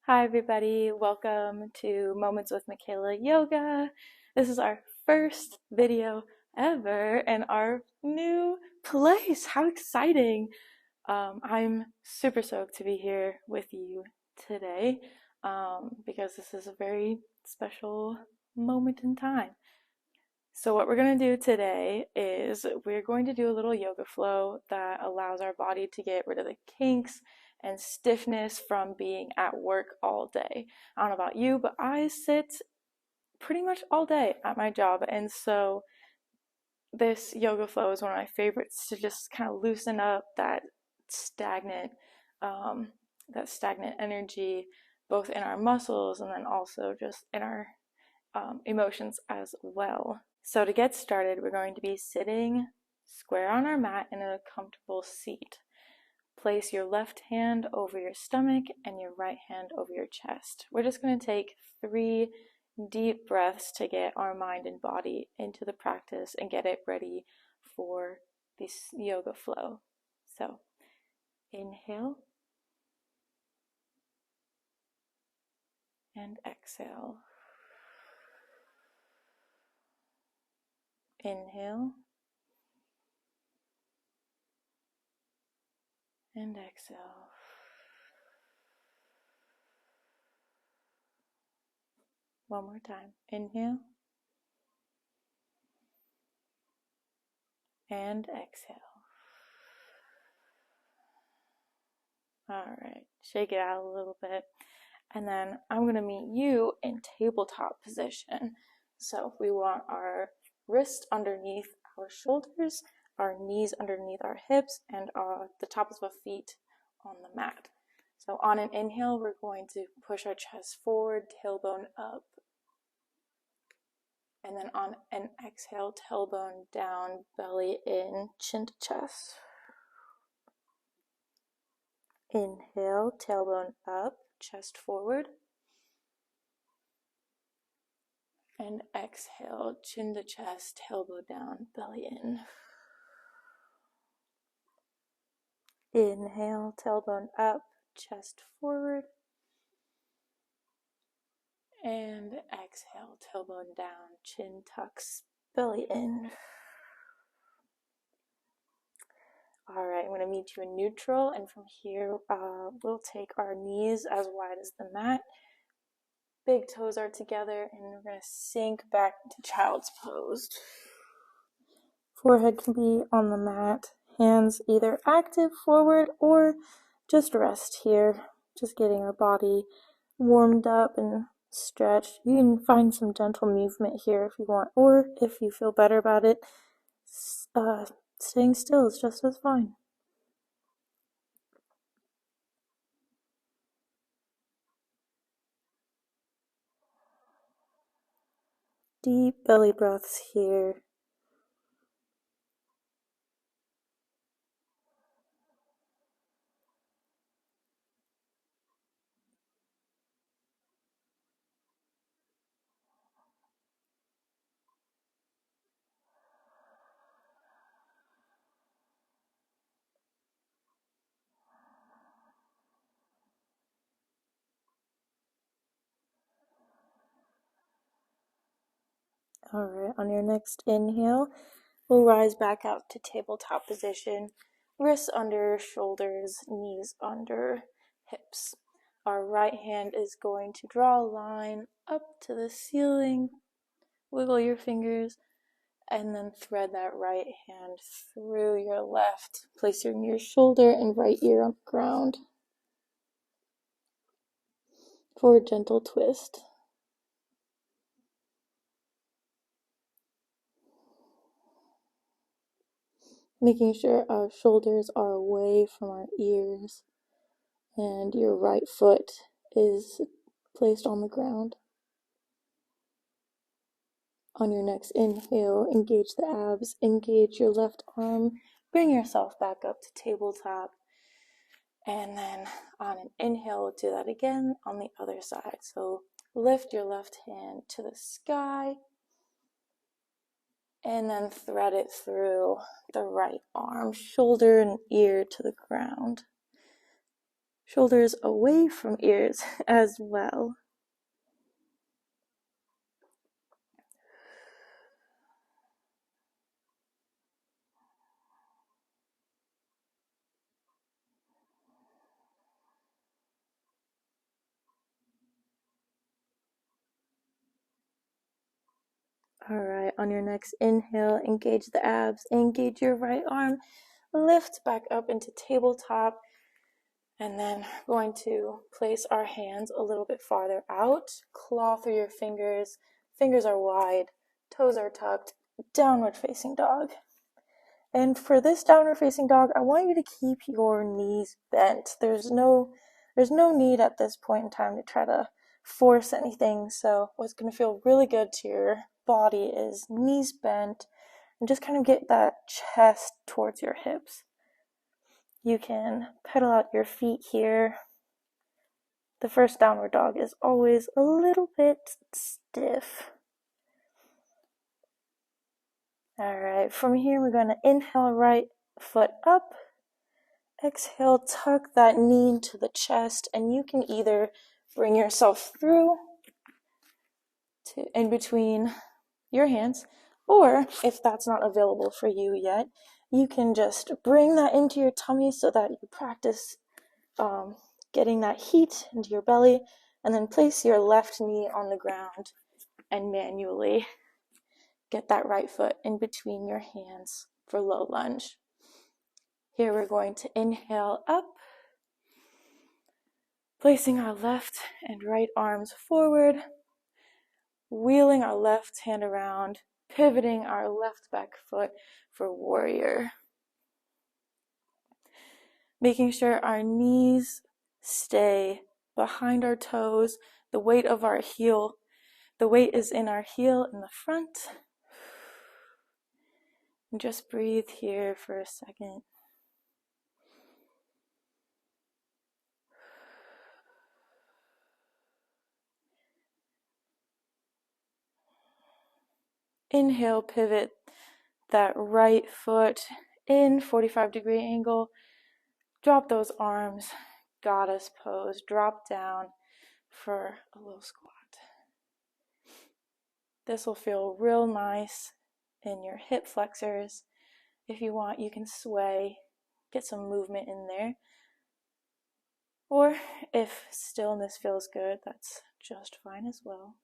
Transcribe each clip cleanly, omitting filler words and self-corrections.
Hi everybody, welcome to Moments with Mikaela Yoga. This is our first video ever in our new place. How exciting! I'm super stoked to be here with you today because this is a very special moment in time. So what we're going to do today is we're going to do a little yoga flow that allows our body to get rid of the kinks and stiffness from being at work all day. I don't know about you, but I sit pretty much all day at my job, and so this yoga flow is one of my favorites to just kind of loosen up stagnant um, that stagnant energy, both in our muscles and then also just in our emotions as well. So to get started, we're going to be sitting square on our mat in a comfortable seat. Place your left hand over your stomach and your right hand over your chest. We're just going to take 3 deep breaths to get our mind and body into the practice and get it ready for this yoga flow. So, inhale and exhale. Inhale and exhale. One more time. Inhale and exhale. Alright, shake it out a little bit. And then I'm going to meet you in tabletop position. So we want our wrists underneath our shoulders, our knees underneath our hips, and the tops of our feet on the mat. So on an inhale, we're going to push our chest forward, tailbone up. And then on an exhale, tailbone down, belly in, chin to chest. Inhale, tailbone up, chest forward. And exhale, chin to chest, tailbone down, belly in. Inhale, tailbone up, chest forward. And exhale, tailbone down, chin tucks, belly in. Alright, I'm going to meet you in neutral, and from here we'll take our knees as wide as the mat. Big toes are together, and we're going to sink back into child's pose. Forehead can be on the mat, hands either active forward or just rest here. Just getting our body warmed up and stretched. You can find some gentle movement here if you want, or if you feel better about it, staying still is just as fine. Deep belly breaths here. Alright, on your next inhale, we'll rise back out to tabletop position. Wrists under shoulders, knees under hips. Our right hand is going to draw a line up to the ceiling. Wiggle your fingers and then thread that right hand through your left. Place your near shoulder and right ear on the ground for a gentle twist. Making sure our shoulders are away from our ears and your right foot is placed on the ground. On your next inhale, engage the abs, engage your left arm, bring yourself back up to tabletop. And then on an inhale, do that again on the other side. So lift your left hand to the sky and then thread it through the right arm, shoulder and ear to the ground. Shoulders away from ears as well. All right, on your next inhale, engage the abs, engage your right arm, lift back up into tabletop, and then going to place our hands a little bit farther out, claw through your fingers, fingers are wide, toes are tucked, downward facing dog. And for this downward facing dog, I want you to keep your knees bent. There's no need at this point in time to try to force anything. So what's going to feel really good to your body is knees bent, and just kind of get that chest towards your hips. You can pedal out your feet here. The first downward dog is always a little bit stiff. All right, from here we're going to inhale right foot up. Exhale, tuck that knee into the chest, and you can either bring yourself through to in between your hands, or if that's not available for you yet, you can just bring that into your tummy so that you practice getting that heat into your belly, and then place your left knee on the ground and manually get that right foot in between your hands for low lunge. Here we're going to inhale up, placing our left and right arms forward, wheeling our left hand around, pivoting our left back foot for warrior. Making sure our knees stay behind our toes, the weight of our heel, the weight is in our heel in the front. And just breathe here for a second. Inhale, pivot that right foot in 45-degree angle. Drop those arms, goddess pose, drop down for a little squat. This will feel real nice in your hip flexors. If you want, you can sway, get some movement in there. Or if stillness feels good, that's just fine as well.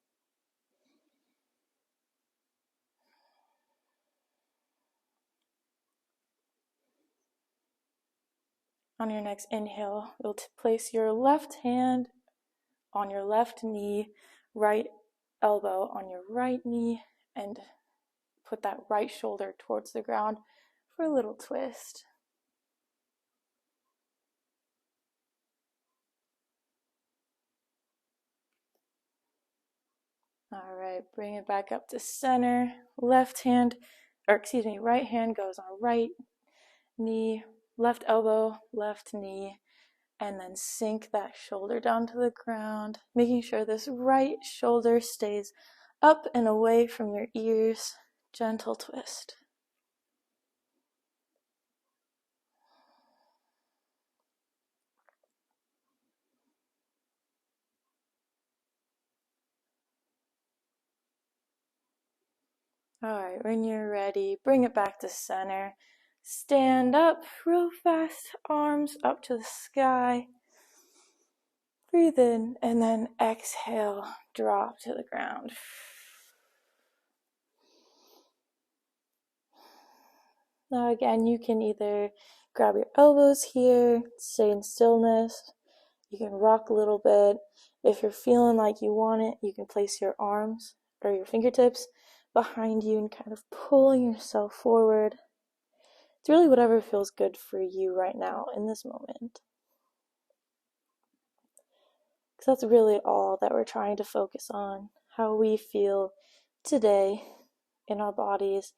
On your next inhale, you'll place your left hand on your left knee, right elbow on your right knee, and put that right shoulder towards the ground for a little twist. All right, bring it back up to center. Right hand goes on right knee, left elbow, left knee, and then sink that shoulder down to the ground, making sure this right shoulder stays up and away from your ears. Gentle twist. All right, when you're ready, bring it back to center. Stand up real fast, arms up to the sky. Breathe in, and then exhale, drop to the ground. Now again, you can either grab your elbows here, stay in stillness. You can rock a little bit. If you're feeling like you want it, you can place your arms or your fingertips behind you and kind of pulling yourself forward. It's really whatever feels good for you right now in this moment. Because that's really all that we're trying to focus on, how we feel today in our bodies,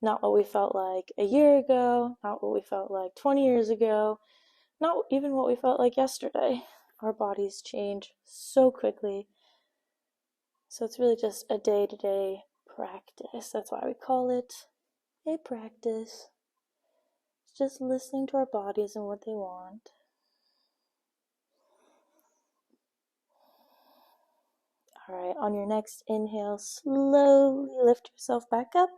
not what we felt like a year ago, not what we felt like 20 years ago, not even what we felt like yesterday. Our bodies change so quickly. So it's really just a day-to-day practice. That's why we call it a practice. It's just listening to our bodies and what they want. All right, on your next inhale, slowly lift yourself back up.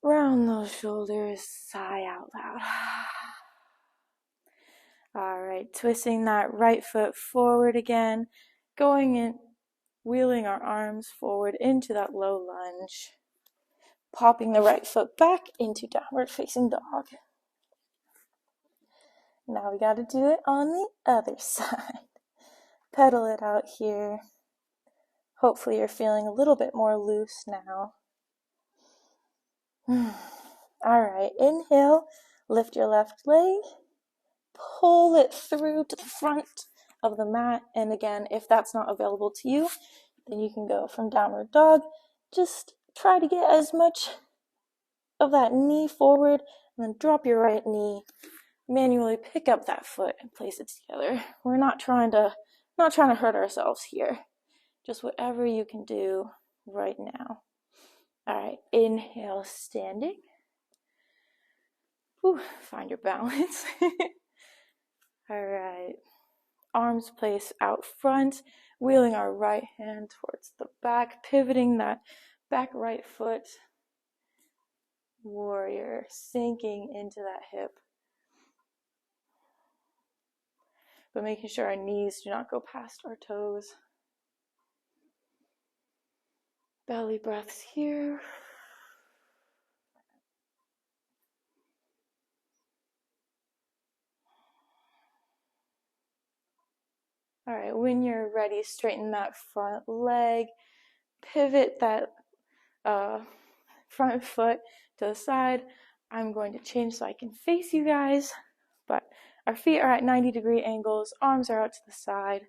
Round those shoulders, sigh out loud. All right, twisting that right foot forward again, going in, wheeling our arms forward into that low lunge, popping the right foot back into downward facing dog. Now we got to do it on the other side. Pedal it out here. Hopefully you're feeling a little bit more loose now. All right, inhale, lift your left leg, pull it through to the front of the mat. And again, if that's not available to you, then you can go from downward dog. Just try to get as much of that knee forward and then drop your right knee. Manually pick up that foot and place it together. We're not trying to hurt ourselves here. Just whatever you can do right now. All right, inhale, standing. Whew, find your balance. All right, arms placed out front, wheeling our right hand towards the back, pivoting that back right foot. Warrior, sinking into that hip. But making sure our knees do not go past our toes. Belly breaths here. All right, when you're ready, straighten that front leg, pivot that front foot to the side. I'm going to change so I can face you guys, but our feet are at 90-degree angles, arms are out to the side.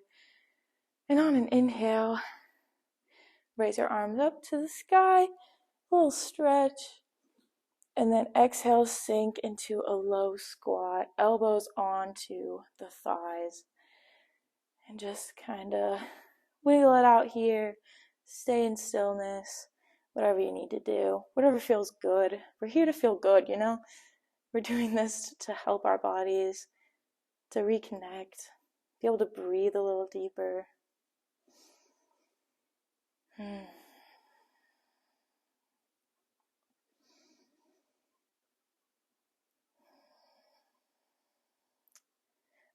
And on an inhale, raise your arms up to the sky, a little stretch, and then exhale, sink into a low squat, elbows onto the thighs, and just kind of wiggle it out here, stay in stillness, whatever you need to do, whatever feels good. We're here to feel good, you know? We're doing this to help our bodies, to reconnect, be able to breathe a little deeper.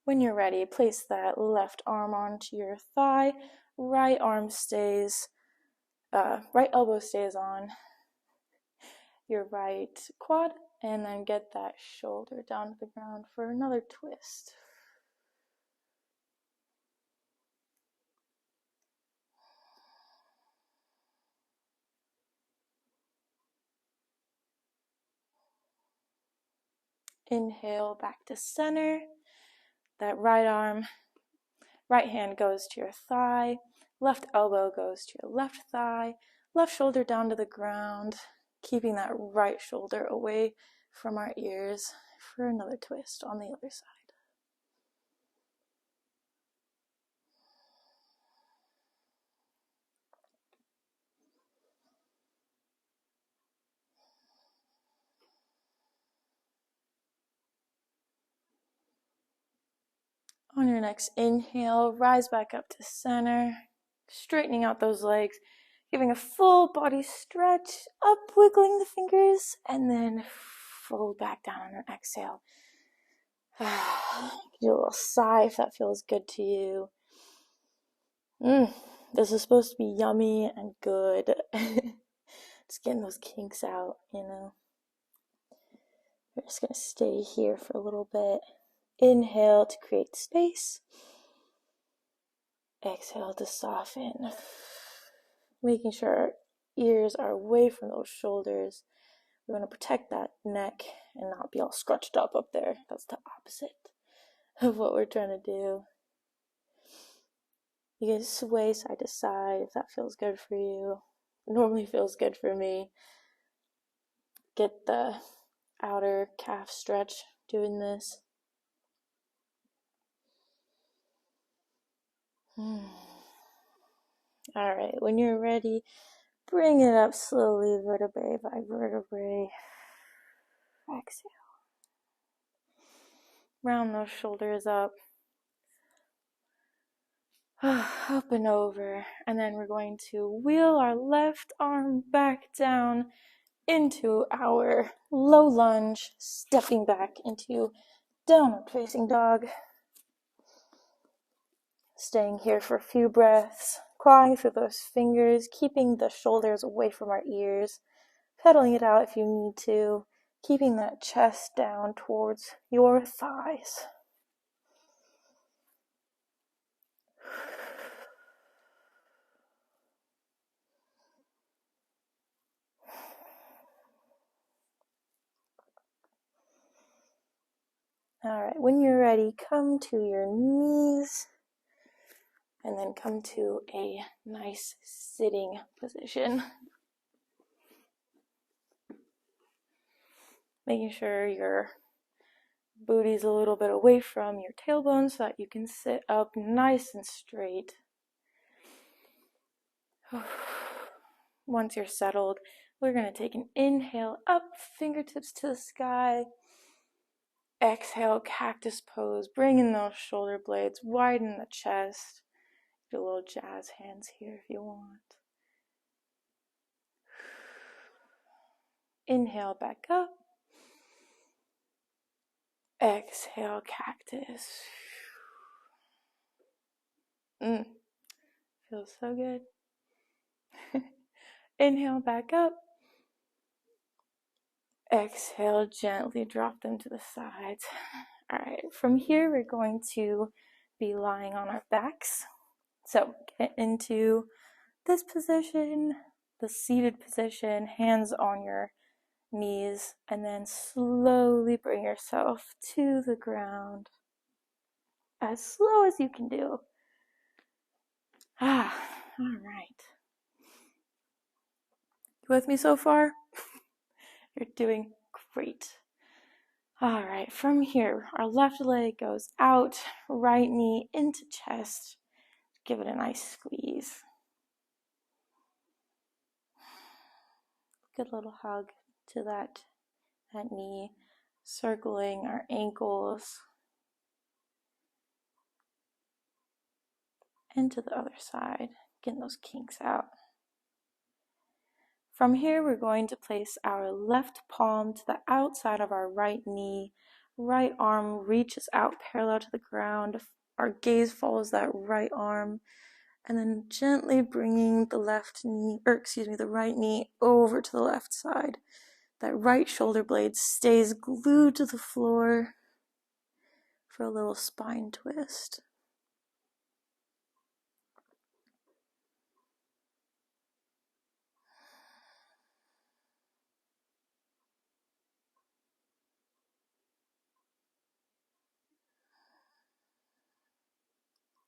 When you're ready, place that left arm onto your thigh, right elbow stays on your right quad, and then get that shoulder down to the ground for another twist. Inhale back to center. That right hand goes to your thigh, left elbow goes to your left thigh, left shoulder down to the ground, keeping that right shoulder away from our ears for another twist on the other side. On your next inhale, rise back up to center, straightening out those legs, giving a full body stretch, up wiggling the fingers, and then fold back down on an exhale. Do a little sigh if that feels good to you. This is supposed to be yummy and good. Just getting those kinks out, you know. We're just going to stay here for a little bit. Inhale to create space. Exhale to soften. Making sure our ears are away from those shoulders. We want to protect that neck and not be all scrunched up there. That's the opposite of what we're trying to do. You can sway side to side if that feels good for you. It normally feels good for me. Get the outer calf stretch doing this. Alright, when you're ready, bring it up slowly, vertebrae by vertebrae. Exhale. Round those shoulders up. Up and over, and then we're going to wheel our left arm back down into our low lunge, stepping back into downward facing dog. Staying here for a few breaths, clawing through those fingers, keeping the shoulders away from our ears, pedaling it out if you need to, keeping that chest down towards your thighs. Alright, when you're ready, come to your knees and then come to a nice sitting position. Making sure your booty's a little bit away from your tailbone so that you can sit up nice and straight. Once you're settled, we're going to take an inhale up, fingertips to the sky. Exhale, cactus pose, bring in those shoulder blades, widen the chest. Do a little jazz hands here if you want. Inhale back up. Exhale, cactus. Feels so good. Inhale back up. Exhale, gently drop them to the sides. Alright, from here we're going to be lying on our backs. So get into this position, the seated position, hands on your knees, and then slowly bring yourself to the ground as slow as you can do. Alright. You with me so far? You're doing great. Alright, from here, our left leg goes out, right knee into chest. Give it a nice squeeze. Good little hug to that knee, circling our ankles. And to the other side, getting those kinks out. From here, we're going to place our left palm to the outside of our right knee. Right arm reaches out parallel to the ground. Our gaze follows that right arm. And then gently bringing the the right knee over to the left side. That right shoulder blade stays glued to the floor for a little spine twist.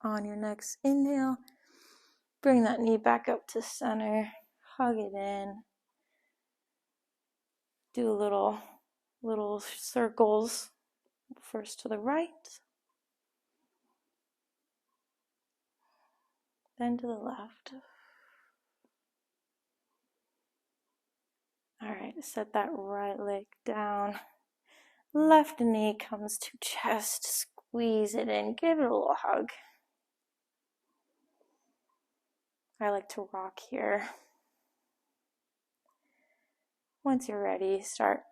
On your next inhale, bring that knee back up to center, hug it in. Do little circles, first to the right, then to the left. Alright, set that right leg down. Left knee comes to chest, squeeze it in, give it a little hug. I like to rock here. Once you're ready, start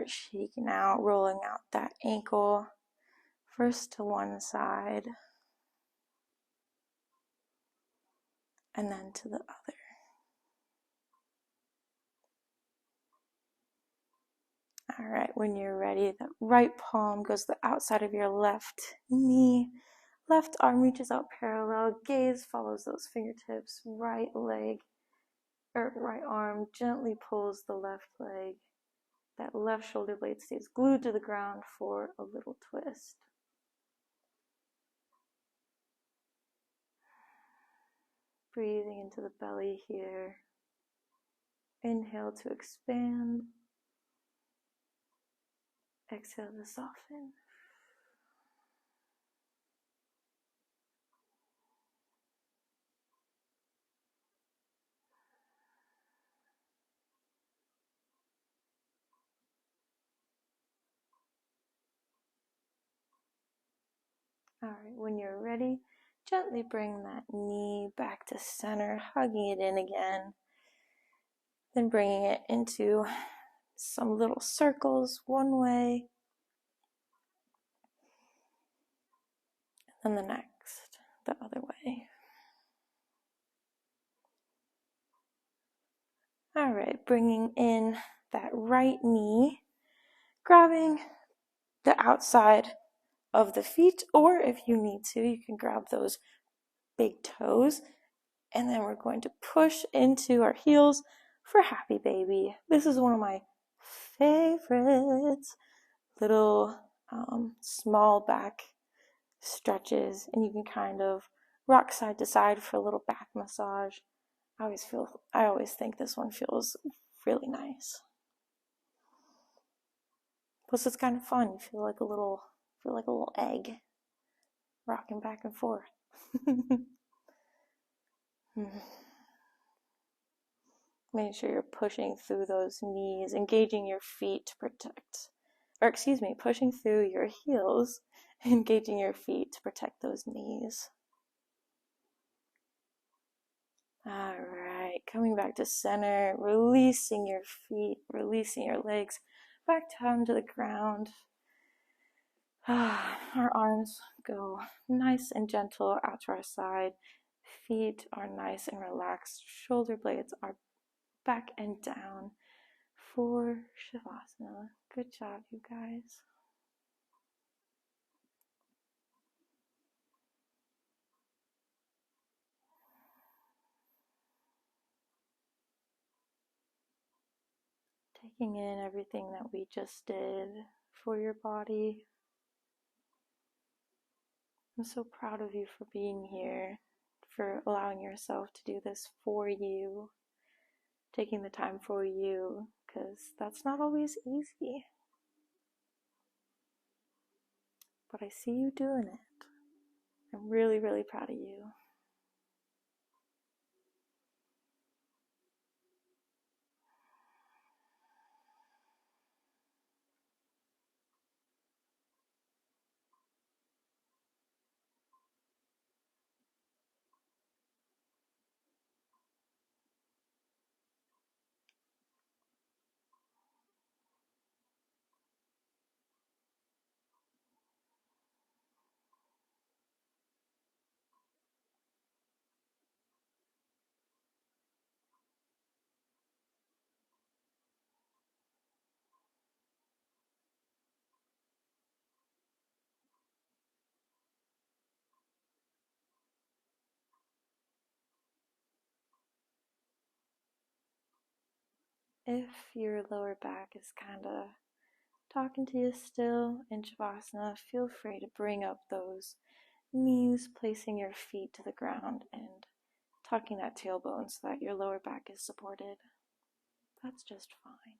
shaking out, rolling out that ankle, first to one side, and then to the other. Alright, when you're ready, the right palm goes to the outside of your left knee. Left arm reaches out parallel, gaze follows those fingertips, right arm gently pulls the left leg. That left shoulder blade stays glued to the ground for a little twist. Breathing into the belly here. Inhale to expand. Exhale to soften. All right, when you're ready, gently bring that knee back to center, hugging it in again. Then bringing it into some little circles one way, and the next, the other way. All right, bringing in that right knee, grabbing the outside of the feet, or if you need to, you can grab those big toes, and then we're going to push into our heels for happy baby. This is one of my favorites. Little small back stretches, and you can kind of rock side to side for a little back massage. I always think this one feels really nice. Plus it's kind of fun. You feel like a little egg rocking back and forth. Make sure you're pushing through those knees, engaging your feet to pushing through your heels, engaging your feet to protect those knees. All right, coming back to center, releasing your feet, releasing your legs back down to the ground. Our arms go nice and gentle out to our side. Feet are nice and relaxed. Shoulder blades are back and down for Shavasana. Good job, you guys. Taking in everything that we just did for your body. I'm so proud of you for being here, for allowing yourself to do this for you, taking the time for you, because that's not always easy. But I see you doing it. I'm really, really proud of you. If your lower back is kind of talking to you still in Shavasana, feel free to bring up those knees, placing your feet to the ground and tucking that tailbone so that your lower back is supported. That's just fine.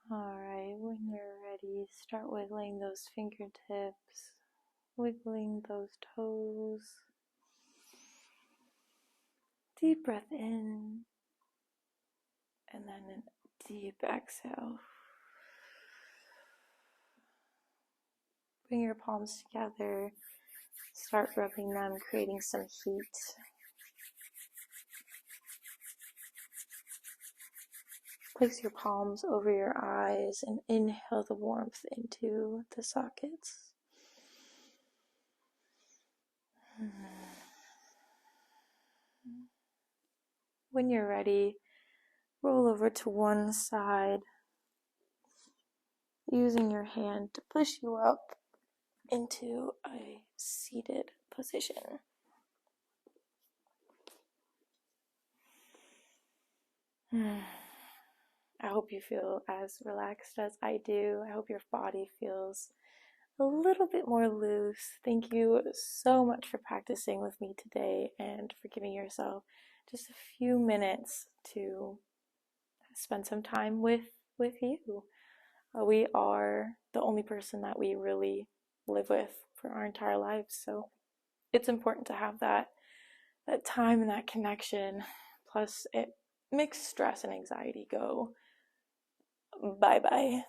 Alright, when you're ready, start wiggling those fingertips, wiggling those toes. Deep breath in, and then a deep exhale. Bring your palms together, start rubbing them, creating some heat. Place your palms over your eyes and inhale the warmth into the sockets. When you're ready, roll over to one side, using your hand to push you up into a seated position. I hope you feel as relaxed as I do. I hope your body feels a little bit more loose. Thank you so much for practicing with me today and for giving yourself just a few minutes to spend some time with you. We are the only person that we really live with for our entire lives, so it's important to have that time and that connection. Plus, it makes stress and anxiety go bye-bye.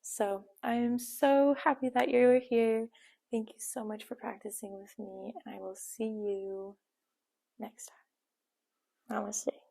So I am so happy that you're here. Thank you so much for practicing with me, and I will see you next time. Namaste.